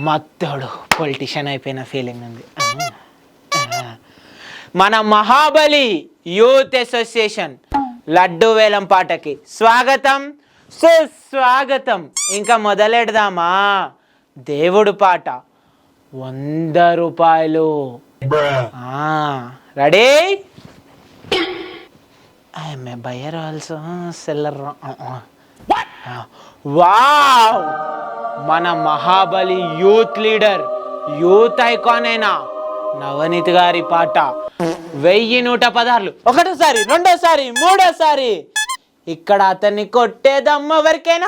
మత్తోడు politician అయిపోయిన feeling ఉంది. మన మహాబలి యూత్ అసోసియేషన్ లడ్డు వేలం పాటకి స్వాగతం సుస్వాగతం. ఇంకా మొదలెడదామా? దేవుడు పాట 100 రూపాయలు. Ready? I'm a buyer also seller. Wow! మన Mahabali youth leader, youth icon అయినా నవనీత్ గారి పాట 1116. ఒకటోసారి, రెండోసారి, మూడోసారి. ఇక్కడ అతన్ని కొట్టేదమ్మ వరకేనా?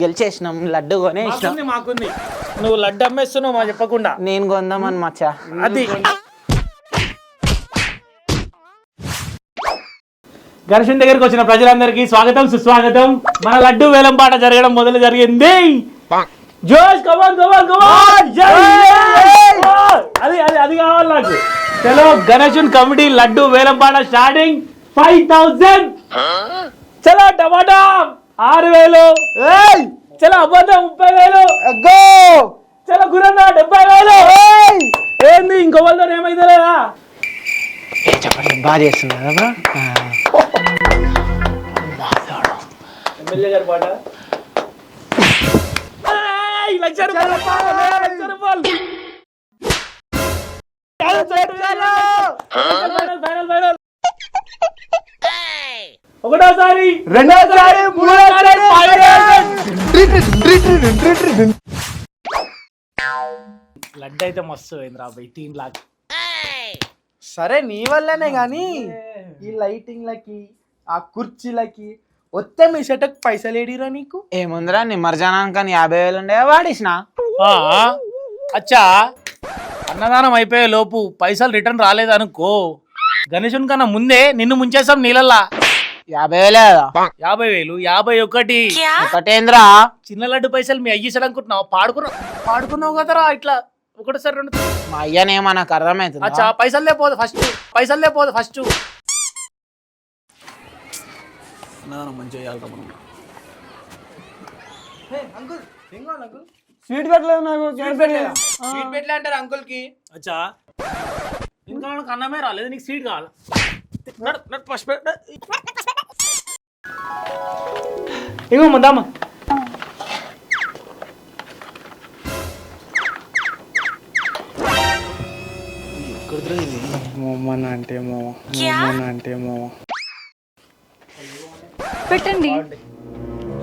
గెలిచేసినాం, లడ్డు కొనేసినాం. మాకుంది, నువ్వు లడ్డు అమ్మేస్తున్నావు మా చెప్పకుండా. నేను కొందామని మచ్చా. అది ఘర్షణ దగ్గరికి వచ్చిన ప్రజలందరికీ స్వాగతం సుస్వాగతం. మన లడ్డు వేలం పాట జరగడం మొదలు జరిగింది. జోష్, కమాన్ కమాన్ కమాన్. అది అది అది కావాలి నాకు. చలో గణేశన్ కమిటీ లడ్డు వేలం పాట స్టార్టింగ్ 5000. చలో టమాటా 6000. చలో అబద్ధం 30,000. చలో గురన్న 70,000. ఏంది ఇంకో వాళ్ళతో ఏమైతే లేదా? చెప్పండి, బాగా చేస్తున్నారు. ఎమ్మెల్యే గారి పాట 1,00,000 రూపాయలు. ఒకటోసారి, రెండోసారి, మూడోసారి. లడ్డు అయితే మస్తు అయింది రా బై. 3 లాక్. సరే నీ వల్లనే గాని ఈ లైటింగ్లకి ఆ కుర్చీలకి వస్తే మీ సెటక్ పైసలు ఏడిరా నీకు? ఏముందిరా, నిమజ్జనానికి 50,000 ఉండే వాడిసిన. అచ్చా, అన్నదానం అయిపోయే లోపు పైసలు రిటర్న్ రాలేదనుకో, గణేశుని కన్నా ముందే నిన్ను ముంచేసాం నీళ్ళల్లా. 50,000 50,000, 51. ఒకటేంద్రా? చిన్న లడ్డు పైసలు మీ అయ్యేసాడు అనుకుంటున్నావు. పాడుకున్నావు కదరా ఇట్లా ఒకటేసారి 2. మా అయ్యనేమో నాకు అర్థమవుతుంది. అచ్చా, పైసలు లేకపోదు ఫస్ట్. మంచిగా స్వీట్ పెట్టలేదు నాకు. స్వీట్ పెట్టలే అంటారు అంకుల్ కి. అచ్చా, ఇంకా అన్నమే రాలేదు, నీకు స్వీట్ కావాలి. ఇంకో ముందామా. పెట్టండి.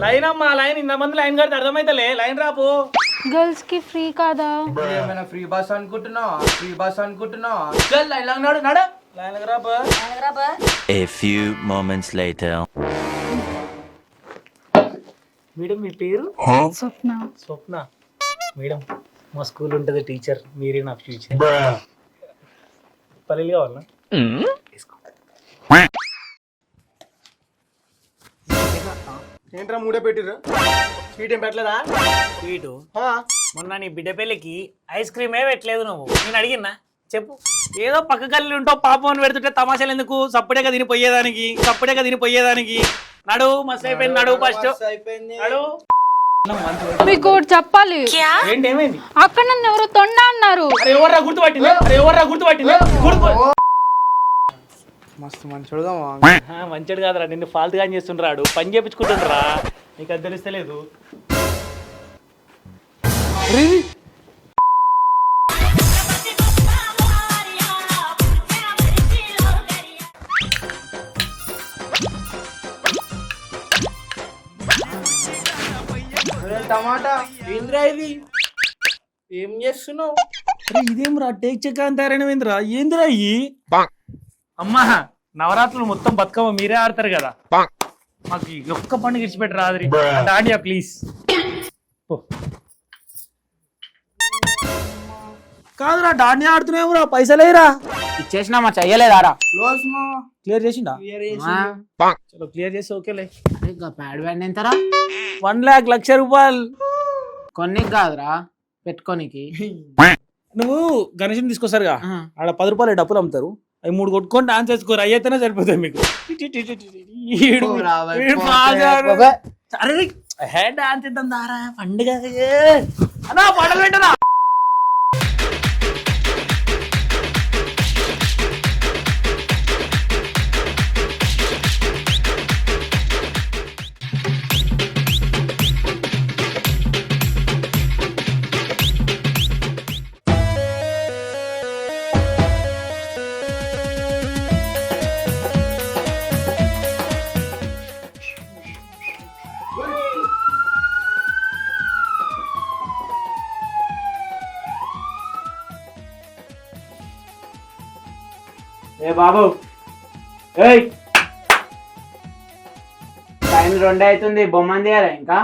లైన్ అమ్మా, లైన్. ఇంతమంది లైన్ కడితే అర్థమైతలే. లైన్ రాపు. గర్ల్స్ కి ఫ్రీ కాదా? ఏమైనా ఫ్రీ బస్ అనుకుంటున్నావు? చల్ లైన్ లాగా నడు. లైన్ రాపు. A few moments later. Madam మీ పేరు? స్వప్న. మేడం మా స్కూల్ ఉంటుంది టీచర్, మీరే నా ఫ్యూచర్. పల్లెలు కావాలనా? ఏంట్రా మూడే పెట్టిర్రు? స్వీట్ ఏం పెట్టలేదా? స్వీటు మొన్న నీ బిడ్డ పెళ్ళికి ఐస్ క్రీమే పెట్టలేదు నువ్వు. నేను అడిగినా చెప్పు. ఏదో పక్క గల్లి ఉంటావు, పాపం అని పెడుతుంటే తమాషాలు ఎందుకు? సప్పుడేగా తినిపోయేదానికి. నడు, మస్తు అయిపోయింది. నడు ఫస్ట్. నడు. మీకు చెప్పాలి. ఏంటి, ఏమైంది? అక్కడ నన్ను ఎవరో తొండ అన్నారు. ఎవర్రా గుర్తుపట్టింది? మస్తు మంచోడుగా మంచిడు కాదురా, నిన్ను ఫాల్తుగా చేస్తుండ్రాడు. పని చేపించుకుంటుండ్రా, నీకు అది తెలుస్తలేదు. టమాటా ఏంద్రా ఇది? ఏం చేస్తున్నావు? ఇదేం రా, టేక్ చెక్ అని తయారైనవేంద్రా? ఏందిరా ఇయ్యి? అమ్మా, నవరాత్రులు మొత్తం బతుకమ్మ మీరే ఆడతారు కదా, మాకు ఒక్క పండుగ ఇచ్చిపెట్టరా. డాడియా ప్లీజ్. కాదురా, డాడియా ఆడుతున్నావురా, పైసలేరా? ఇచ్చేసినా మా చెయ్యలేదారా? క్లియర్ చేసిండా? చలో క్లియర్ చేసి ఓకేలే. ప్యాడ్ బ్యాండ్ ఎంతరా? 1,00,000 రూపాయలు. కొన్ని కాదురా, పెట్టుకోనికి. నువ్వు గణేశం తీసుకొస్తారుగా, ఆడ 10 రూపాయలు డబ్బులు అమ్ముతారు. అవి 3 కొట్టుకొని డాన్స్ చేసుకోరు, అయ్యైతేనే సరిపోతాయి మీకు. అరే హెడ్ డాన్స్ ఇద్దాం దారా పండుగ అన్నా పాటలు పెట్టనా ఏ బాబు ఏయ్ టైం 2 అవుతుంది బొమ్మని తీయాలా ఇంకా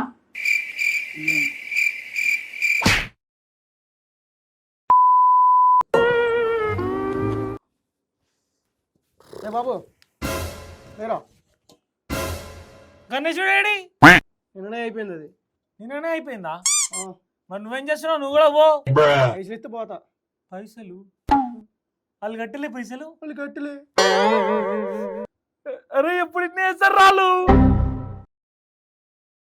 ఏ బాబు లేరా గణేశుడు ఏడి నిన్ననే అయిపోయింది అది నిన్ననే అయిపోయిందా మరి నువ్వేం చేస్తున్నావు నువ్వు కూడా పో పైసలు ఇస్తే పోతా పైసలు వాళ్ళు కట్టలే పైసలు వాళ్ళు కట్టలే అరే ఎప్పుడు ఇన్ని వేస్తారు రాళ్ళు